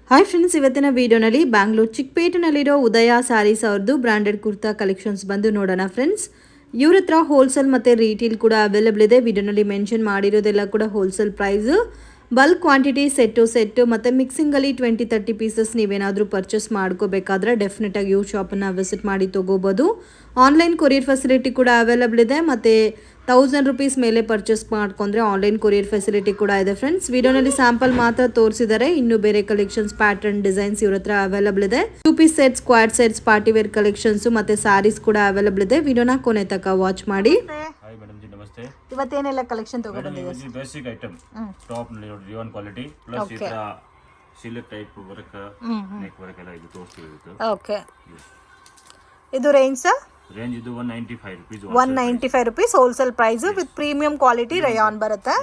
Hi friends, ಇವತ್ತಿನ ವಿಡಿಯೋನಲ್ಲಿ ಬ್ಯಾಂಗ್ಳೂರ್ ಚಿಕ್ಕಪೇಟೆನಲ್ಲಿರೋ ಉದಯ ಸ್ಯಾರೀಸ್ ಅವ್ರದ್ದು ಬ್ರಾಂಡೆಡ್ ಕುರ್ತಾ ಕಲೆಕ್ಷನ್ಸ್ ಬಂದು ನೋಡೋಣ ಫ್ರೆಂಡ್ಸ್. ಇವ್ರ ಹತ್ರ ಹೋಲ್ಸೇಲ್ ಮತ್ತು ರೀಟೇಲ್ ಕೂಡ ಅವೈಲೇಬಲ್ ಇದೆ. ವಿಡಿಯೋನಲ್ಲಿ ಮೆನ್ಷನ್ ಮಾಡಿರೋದೆಲ್ಲ ಕೂಡ wholesale price. Bulk quantity set ಮತ್ತು ಮಿಕ್ಸಿಂಗಲ್ಲಿ 20-30 ಪೀಸಸ್ ನೀವೇನಾದರೂ ಪರ್ಚೇಸ್ ಮಾಡ್ಕೋಬೇಕಾದ್ರೆ ಡೆಫಿನೆಟಾಗಿ ಇವ್ರ ಶಾಪನ್ನು ವಿಸಿಟ್ ಮಾಡಿ ತೊಗೋಬೋದು. ಆನ್ಲೈನ್ ಕೊರಿಯರ್ ಫೆಸಿಲಿಟಿ ಕೂಡ ಅವೈಲೇಬಲ್ ಇದೆ. ಮತ್ತು 1000 ರೂಪೀಸ್ ಮೇಲೆ ಪರ್ಚೇಸ್ ಮಾಡ್ಕೊಂಡ್ರೆ ಆನ್ಲೈನ್ ಕೊರಿಯರ್ ಫೆಸಿಲಿಟಿ ಕೂಡ ಇದೆ ಫ್ರೆಂಡ್ಸ್. ವಿಡಿಯೋನಲ್ಲಿ ಸ್ಯಾಂಪಲ್ ಮಾತ್ರ ತೋರಿಸಿದ್ದಾರೆ. ಇನ್ನು ಬೇರೆ ಕಲೆಕ್ಷನ್ಸ್, ಪ್ಯಾಟರ್ನ್, ಡಿಸೈನ್ಸ್ ಇವ್ರ ಹತ್ರ ಅವೈಲೇಬಲ್ ಇದೆ. 2 piece set, squad sets, party wear collections ಮತ್ತು ಸ್ಯಾರೀಸ್ ಕೂಡ ಅವೈಲೇಬಲ್ ಇದೆ. ವಿಡಿಯೋನ ಕೊನೆ ತನಕ ವಾಚ್ ಮಾಡಿ. ಇವತ್ತೇನೆಲ್ಲ ಕಲೆಕ್ಷನ್ ತಗೊಂಡ್ಬಂದಿದ್ದೀವಿ? ಬೇಸಿಕ್ ಐಟಮ್ ಟಾಪ್ ನಲ್ಲಿ ನೋಡಿ, ರಿಯಾನ್ ಕ್ವಾಲಿಟಿ ಪ್ಲಸ್ ಈ ತರ silk type work, neck work ಎಲ್ಲ ಇದು ತೋರಿಸ್ತಿರುತ್ತೆ. ಓಕೆ, ಇದು ರೇಂಜ್ ಸರ್? ರೇಂಜ್ ಇದು 195 rupees. 195 rupees wholesale price with premium quality rayon ಬರುತ್ತೆ.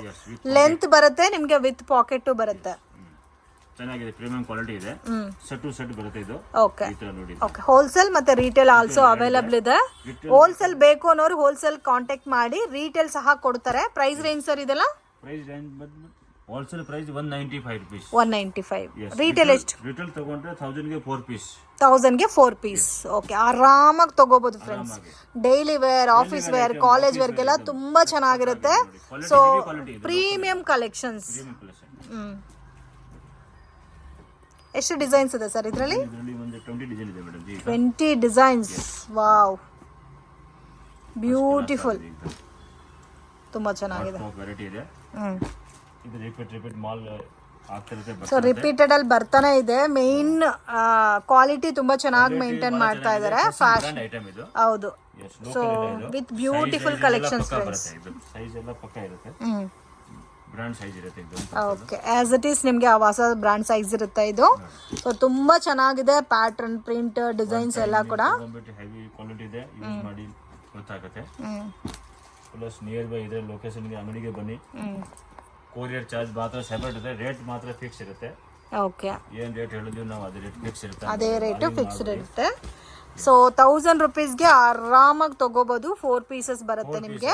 ಲೆಂತ್ ಬರುತ್ತೆ ನಿಮಗೆ, ವಿತ್ ಪಾಕೆಟ್ ಬರುತ್ತೆ. ಚೆನ್ನಾಗಿದೆ, ಪ್ರೀಮಿಯಂ ಕ್ವಾಲಿಟಿ ಇದೆ. ಸೆಟ್ ಟು ಸೆಟ್ ಬರುತ್ತೆ ಇದು. ಓಕೆ ಓಕೆ, ಹೋಲ್ಸೇಲ್ ಮತ್ತೆ ರೀಟೇಲ್ ಆಲ್ಸೋ ಅವೈಲೇಬಲ್ ಇದೆ. ಹೋಲ್ಸೇಲ್ ಬೇಕು ಅನ್ನೋರು ಹೋಲ್ಸೇಲ್ ಕಾಂಟ್ಯಾಕ್ಟ್ ಮಾಡಿ, ರೀಟೇಲ್ ಸಹ ಕೊಡ್ತಾರೆ. ಪ್ರೈಸ್ ರೇಂಜ್ ಸರ್ ಇದೆಲ್ಲ? Price range wholesale price 195 rupees. 195. Retail ಎಷ್ಟು? ರೀಟೇಲ್ ತಗೊಂಡ್ರೆ 1000 ಗೆ 4 ಪೀಸ್. 1000 ಗೆ 4 ಪೀಸ್. ಓಕೆ, ಆರಾಮಾಗಿ ತಗೋಬಹುದು friends. Daily wear, office wear, college ವೇರ್ಗೆಲ್ಲ ತುಂಬಾ ಚೆನ್ನಾಗಿರುತ್ತೆ. So premium collections. ಎಷ್ಟು ಡಿಸೈನ್ಸ್ ಇದೆ ಸರ್ ಇದರಲ್ಲಿ? 20 ಡಿಸೈನ್ ಇದೆ ಮೇಡಮ್. 20 ಡಿಸೈನ್ಸ್. ವಾವ್, ಬ್ಯೂಟಿಫುಲ್, ತುಂಬಾ ಚೆನ್ನಾಗಿದೆ. ವೆರೈಟಿ ಇದೆ. ಇದು ರಿಪೀಟ್ ಮಾಲ್ ಆಗ್ತಿರುತ್ತೆ. ಸೊ ರಿಪೀಟೆಡ್ ಅಲ್ಲಿ ಬರ್ತಾನೆ ಇದೆ. ಮೇನ್ ಕ್ವಾಲಿಟಿ ತುಂಬಾ ಚೆನ್ನಾಗಿ ಮೇಂಟೈನ್ ಮಾಡ್ತಾ ಇದ್ದಾರೆ. ಫ್ಯಾಷನ್ ಐಟಮ್ ಇದು. ಹೌದು. So with beautiful collections friends. Size ಎಲ್ಲ ಪಕ್ಕ ಇರುತ್ತೆ. ಬ್ರಾಂಡ್ ಸೈಜ್ ಇರುತ್ತೆ ಇದು. ಓಕೆ, ಆಸ್ ಇಟ್ ಈಸ್ ನಿಮಗೆ ಆ ಹೊಸ ಬ್ರಾಂಡ್ ಸೈಜ್ ಇರುತ್ತೆ ಇದು. ಸೊ ತುಂಬಾ ಚೆನ್ನಾಗಿದೆ. ಪ್ಯಾಟರ್ನ್, ಪ್ರಿಂಟ್, ಡಿಸೈನ್ಸ್ ಎಲ್ಲ ಕೂಡ ಹೆವಿ ಕ್ವಾಲಿಟಿ ಇದೆ. ಯೂಸ್ ಮಾಡಿ ಗೊತ್ತಾಗುತ್ತೆ. ಪ್ಲಸ್ ನಿಯರ್ ಬೈ ಇದೆ ಲೊಕೇಶನ್ಗೆ, ಅಂಗಡಿಗೆ ಬನ್ನಿ. ಕೊರಿಯರ್ ಚಾರ್ಜ್ ಮಾತ್ರ ಸೆಪರೇಟ್ ಇದೆ. ರೇಟ್ ಮಾತ್ರ ಫಿಕ್ಸ್ ಇರುತ್ತೆ. ಓಕೆ, ಏನ್ ರೇಟ್ ಹೇಳಿದ್ವಿ ನಾವು ಅದೇ ರೇಟ್ ಫಿಕ್ಸ್ ಇರುತ್ತೆ. ಅದೇ ರೇಟ್ ಫಿಕ್ಸ್ಡ್ ಇರುತ್ತೆ. ಸೊ 1000 ರೂಪೀಸ್ಗೆ ಆರಾಮಾಗಿ ತಗೋಬಹುದು. 4 ಪೀಸಸ್ ಬರುತ್ತೆ ನಿಮಗೆ.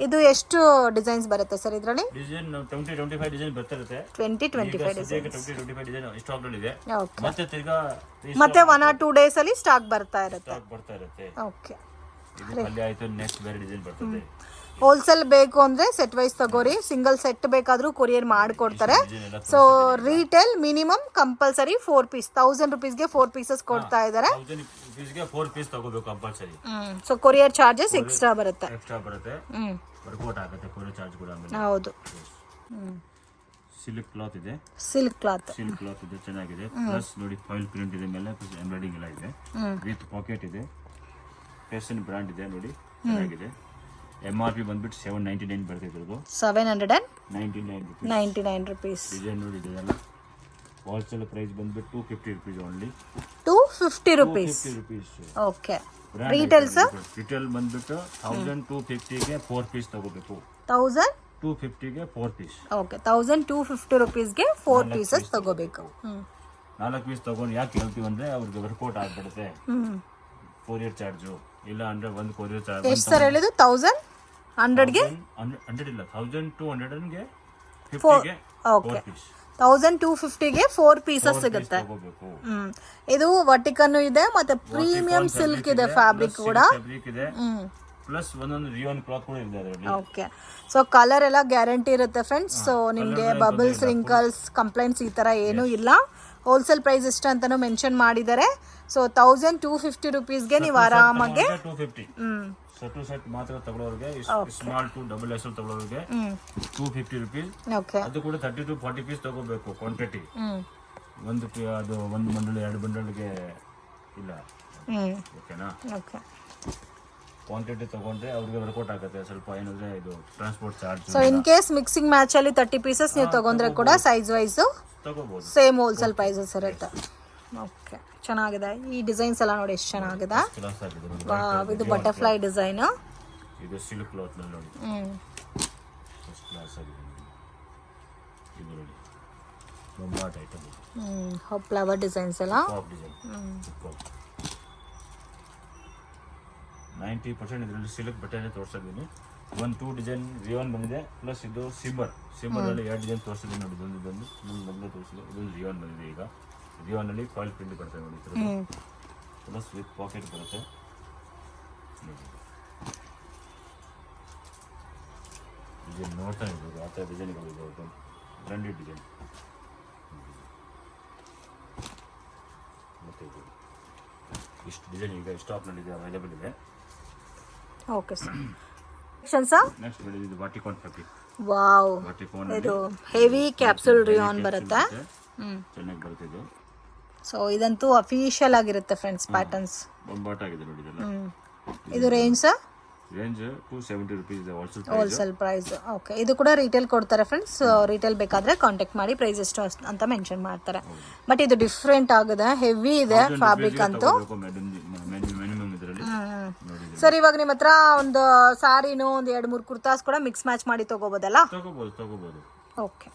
ಇದು ಎಷ್ಟು ಡಿಸೈನ್ಸ್ ಬರುತ್ತೆ ಸರ್ ಇದರಲ್ಲಿ? ಡಿಸೈನ್ 20-25 ಡಿಸೈನ್ ಬರ್ತಿರುತ್ತೆ. 20-25 ಡಿಸೈನ್ ಸ್ಟಾಕ್ ಇದೆ. ಮತ್ತೆ 1 or 2 ಡೇಸ್ ಅಲ್ಲಿ ಸ್ಟಾಕ್ ಬರ್ತಾ ಇರುತ್ತೆ. ಓಕೆ, ಇದು ಖಾಲಿ ಆಯ್ತು, ನೆಕ್ಸ್ಟ್ ಬೇರೆ ಡಿಸೈನ್ ಬರ್ತದೆ. ಹೋಲ್ಸೇಲ್ ಬೇಕು ಅಂದ್ರೆ ಸೆಟ್ ವೈಸ್ ತಗೋರಿ. ಸಿಂಗಲ್ ಸೆಟ್ ಬೇಕಾದ್ರೂ ಕೊರಿಯರ್ ಮಾಡಿಕೊಡ್ತಾರೆ. So retail minimum compulsory 4 piece. 1000 ರೂಪೀಸ್ಗೆ 4 ಪೀಸಸ್ ಕೊಡ್ತಾ ಇದ್ದಾರೆ. 4 ಪೀಸ್ ತಗೋಬೇಕು compulsory. So courier charges extra ಬರುತ್ತೆ. ವರ್ಕೌಟ್ ಆಗುತ್ತೆ ಕೊರಿಯರ್ ಚಾರ್ಜ್ ಕೂಡ. ಹೌದು. ಸಿಲ್ಕ್ ಕ್ಲಾತ್ ಇದೆ. ಸಿಲ್ಕ್ ಕ್ಲಾತ್ ಇದೆ, ಚೆನ್ನಾಗಿದೆ. ಪ್ಲಸ್ ನೋಡಿ ಫಾಯಿಲ್ ಪ್ರಿಂಟ್ ಇದೆ, ಮೇಲೆ ಎಂಬ್ರಾಯ್ಡಿಂಗ್ ಎಲ್ಲ ಇದೆ. ವಿತ್ ಪಾಕೆಟ್ ಇದೆ. ಫ್ಯಾಷನ್ ಬ್ರಾಂಡ್ ಇದೆ ನೋಡಿ, ಚೆನ್ನಾಗಿದೆ. MRP ಬಂದ್ಬಿಟ್ಟು 799 ಬರ್ತಿದ್ರು. 799 ರೂಪೀಸ್. ಡಿಸೈನ್ ನೋಡಿ ಇದೆಲ್ಲ. ಹೋಲ್ಸೇಲ್ ಪ್ರೈಸ್ ಬಂದ್ಬಿಟ್ಟು 250 rupees only. 250 rupees. Okay, retail sir? Retail ಬಂದ್ಬಿಟ್ಟು 1250ಗೆ 4 ಪೀಸ್ ತಗೋಬೇಕು. 1250ಗೆ 4 ಪೀಸ್. ಓಕೆ, 1250 ರೂಪೀಸ್ಗೆ 4 ಪೀಸಸ್ ತಗೋಬೇಕು. 4 ಪೀಸ್ ತಗೊಂಡು ಯಾಕೆ ಹೇಳ್ತೀವಿ ಅಂದ್ರೆ ಅವ್ರಿಗೆ ವರ್ಕೌಟ್ ಆಗ್ಬಿಡುತ್ತೆ. ಕೊರಿಯರ್ ಚಾರ್ಜು ಇಲ್ಲ ಅಂದ್ರೆ ಒಂದು ಕೊರಿಯರ್ ಚಾರ್ಜ್ ಎಷ್ಟು ಸರ್ ಹೇಳಿದ್ದು? 1100ಗೆ 100 ಇಲ್ಲ, 1200ಗೆ 50ಗೆ. ಓಕೆ, 1250ಗೆ 4 ಪೀಸಸ್ ಸಿಗುತ್ತೆ. ಇದು ವರ್ಟಿಕನ್ ಇದೆ ಮತ್ತೆ ಪ್ರೀಮಿಯಂ ಸಿಲ್ಕ್ ಇದೆ. ಫ್ಯಾಬ್ರಿಕ್ ಕೂಡ ಪ್ಲಸ್ ಒಂದೊಂದು ರಿಯಾನ್ ಕ್ಲಾತ್ ಕೂಡ ಇದೆ ಅದರಲ್ಲಿ. ಓಕೆ, ಸೊ ಕಲರ್ ಎಲ್ಲ ಗ್ಯಾರಂಟಿ ಇರುತ್ತೆ ಫ್ರೆಂಡ್ಸ್. ಸೊ ನಿಮಗೆ ಬಬಲ್ಸ್, ರಿಂಕಲ್ಸ್, ಕಂಪ್ಲೇಂಟ್ಸ್ ಈ ತರ ಏನೂ ಇಲ್ಲ. ಹೋಲ್ಸೇಲ್ ಪ್ರೈಸ್ ಎಷ್ಟು ಅಂತಾನು ಮೆನ್ಷನ್ ಮಾಡಿದ್ದಾರೆ. ಸೊ 1250 ರೂಪೀಸ್ಗೆ ನೀವು ಆರಾಮಾಗಿ 250 ಸೆಟ್ ಸೆಟ್ ಮಾತ್ರ ತಗೊಳ್ಳೋರಿಗೆ, ಸ್ಮಾಲ್ ಟು ಡಬಲ್ ಎಕ್ಸೆಲ್ ತಗೊಳ್ಳೋರಿಗೆ 250 ರೂಪೀಸ್. ಓಕೆ, ಅದು ಕೂಡ 30 to 40 ಪೀಸ್ ತಗೋಬೇಕು ಕ್ವಾಂಟಿಟಿ. ಅದು ಒಂದು ಬಂಡಲ್ 2 ಬಂಡಲ್ಗೆ ಇಲ್ಲ. ಓಕೆನಾ? ಓಕೆ, ಕ್ವಾಂಟಿಟಿ ತಗೊಂಡ್ರೆ ಅವ್ರಿಗೆ ವರ್ಕೌಟ್ ಆಗುತ್ತೆ. ಸ್ವಲ್ಪ ಏನಂದ್ರೆ ಇದು transport charge. So in case mixing match ಅಲ್ಲಿ 30 ಪೀಸಸ್ ನೀವು ತಗೊಂಡ್ರೆ ಕೂಡ ಸೈಜ್ ವೈಸ್ ತಗೋಬಹುದು. ಸೇಮ್ ಹೋಲ್ಸೇಲ್ ಪ್ರೈಸಸ್ ಇರುತ್ತೆ. ಓಕೆ, ಚೆನ್ನಾಗಿದೆ. ಈ ಡಿಸೈನ್ಸ್ ಎಲ್ಲ ನೋಡಿ ಎಷ್ಟು ಚೆನ್ನಾಗಿದೆ. ಇದು ಬಟರ್ಫ್ಲೈ ಡಿಸೈನ್. ಇದು ಸಿಲ್ಕ್ ಕ್ಲಾತ್ ನಲ್ಲಿ ನೋಡಿ, ಫಸ್ಟ್ ಕ್ಲಾಸ್ ಆಗಿದೆ. ಇದು ನೋಡಿ ಬೊಂಬಾಟ್ ಐಟಮ್. ಫ್ಲವರ್ ಡಿಸೈನ್ಸ್ ಎಲ್ಲ. 90% ಇದರಲ್ಲಿ ಸಿಲ್ಕ್ ಬಟ್ಟೆನೇ ತೋರಿಸಿದ್ದೀನಿ. ಒಂದು 2 ಡಿಸೈನ್ ರಿಯಾನ್ ಬಂದಿದೆ, ಪ್ಲಸ್ ಇದು ಸಿಬ್ಬರ್ ಅಲ್ಲಿ 2 ಡಿಸೈನ್ ತೋರಿಸಿದೆ ನೋಡಿ. ಇದೊಂದು ಮೊದಲೇ ತೋರಿಸಿದೆ, ಇದೊಂದು ರಿಯಾನ್ ಬಂದಿದೆ. ಈಗ ರಿಯಾನಲ್ಲಿ ಫಾಯಿಲ್ ಪ್ರಿಂಟ್ ಬರ್ತದೆ ನೋಡಿ, ಪ್ಲಸ್ ವಿತ್ ಪಾಕೆಟ್ ಬರುತ್ತೆ ನೋಡಿ. ಡಿಸೈನ್ ನೋಡ್ತಾನೆ ಇರ್ಬೋದು, ಆ ಥರ ಡಿಸೈನ್ಗಳಿದೆ, ಬ್ರ್ಯಾಂಡೆಡ್ ಡಿಸೈನ್. ಮತ್ತು ಇದು ಇಷ್ಟು ಡಿಸೈನ್ ಈಗ ಸ್ಟಾಕ್ನಲ್ಲಿದೆ, ಅವೈಲೇಬಲ್ ಇದೆ. Okay sir. ನೆಕ್ಸ್ಟ್ ಇದು ಬಾಟಿಕಾನ್ ಫ್ಯಾಬ್ರಿಕ್. ವಾವ್, ಬಾಟಿಕಾನ್ ಇದು ಹೆವಿ ಕ್ಯಾಪ್ಸೂಲ್ ರಿಯಾನ್ ಬರುತ್ತೆ. ಚೆನ್ನಾಗಿ ಬರುತ್ತೆ ಇದು. ಸೊ ಇದಂತೂ ಅಫಿಷಿಯಲ್ ಆಗಿರುತ್ತೆ ಫ್ರೆಂಡ್ಸ್, ಪ್ಯಾಟರ್ನ್ಸ್ ಬೊಂಬಾಟ್ ಆಗಿದೆ ನೋಡಿ ಇದೆಲ್ಲ. ಇದು ರೇಂಜ್ ಸರ್? ರೇಂಜ್ 270 rupees ಇದೆ ಹೋಲ್ಸೇಲ್ ಪ್ರೈಸ್. ಓಕೆ, ಇದು ಕೂಡ ರಿಟೇಲ್ ಕೊಡ್ತಾರೆ ಫ್ರೆಂಡ್ಸ್. ರಿಟೇಲ್ ಬೇಕಾದ್ರೆ ಕಾಂಟ್ಯಾಕ್ಟ್ ಮಾಡಿ, ಪ್ರೈಸ್ ಎಷ್ಟು ಅಂತ ಮೆನ್ಷನ್ ಮಾಡ್ತಾರೆ. ಬಟ್ ಇದು ಡಿಫ್ರೆಂಟ್ ಆಗಿದೆ, ಹೆವಿ ಇದೆ ಫ್ಯಾಬ್ರಿಕ್ ಅಂತೂ. ಮಿನಿಮಮ್ ಇದರಲ್ಲಿ ಸರ್, ಇವಾಗ ನಿಮ್ಮ ಹತ್ರ ಒಂದು ಸಾರಿನೂ ಒಂದು 2-3 ಕುರ್ತಾಸ್ ಕೂಡ ಮಿಕ್ಸ್ ಮ್ಯಾಚ್ ಮಾಡಿ ತಗೋಬೋದಲ್ಲ? ತಗೋಬಹುದು. ಓಕೆ.